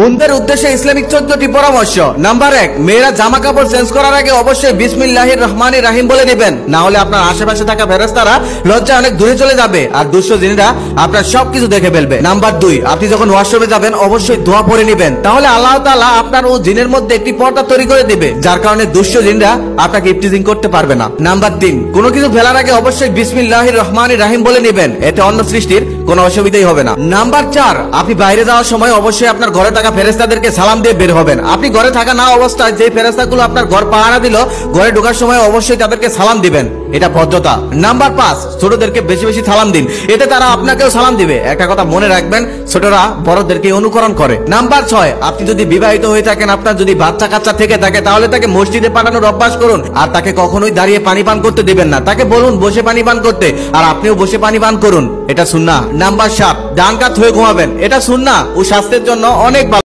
বোনদের উদ্দেশ্যে ইসলামিক 14টি পরামর্শ। নাম্বার 1, মেয়েরা জামা কাপড় চেঞ্জ করার আগে অবশ্যই বিসমিল্লাহির রহমানির রাহিম বলে দিবেন, না হলে আপনার আশেপাশে থাকা ফেরেশতারা লজ্জায় অনেক দূরে চলে যাবে আর দুষ্ট জিনেরা আপনার সবকিছু দেখে ফেলবে। নাম্বার 2, আপনি যখন ওয়াশরুমে যাবেন অবশ্যই দোয়া পড়ে নেবেন, তাহলে আল্লাহ তাআলা আপনার ও জিনের মধ্যে একটি পর্দা তৈরি করে দিবে, যার কারণে দুষ্ট জিনরা আপনাকে ইফতিজিং করতে পারবে না। নাম্বার 3, কোনো কিছু ফেলার আগে অবশ্যই বিসমিল্লাহির রহমানির রাহিম বলে নেবেন, এতে অন্য সৃষ্টির কোনো অসুবিধাই হবে না। নাম্বার 4, আপনি বাইরে যাওয়ার সময় অবশ্যই আপনার ঘরে থাকা ফেরেশতাদেরকে সালাম দিয়ে বের হবেন। আপনি ঘরে থাকা না অবস্থায় যে ফেরেশতাগুলো আপনার ঘর পাহারা দিল, ঘরে ঢোকার সময় অবশ্যই তাদেরকে সালাম দিবেন, এটা ভদ্রতা। নাম্বার 5, ছোটদেরকে বেশি বেশি সালাম দিন, এতে তারা আপনাকেও সালাম দিবে। একটা কথা মনে রাখবেন, ছোটরা বড়দেরকে অনুকরণ করে। নাম্বার 6, আপনি যদি বিবাহিত হয়ে থাকেন, আপনার যদি বাচ্চা কাচ্চা থেকে থাকে, তাহলে তাকে মসজিদে পাঠানোর অভ্যাস করুন আর তাকে কখনোই দাঁড়িয়ে পানি পান করতে দিবেন না, তাকে বলুন বসে পানি পান করতে, আর আপনিও বসে পানি পান করুন, এটা সুন্নাহ। নাম্বার 7, ডান কাত হয়ে ঘুমাবেন, এটা সুন্নাহ ও স্বাস্থ্যের জন্য অনেক ভালো।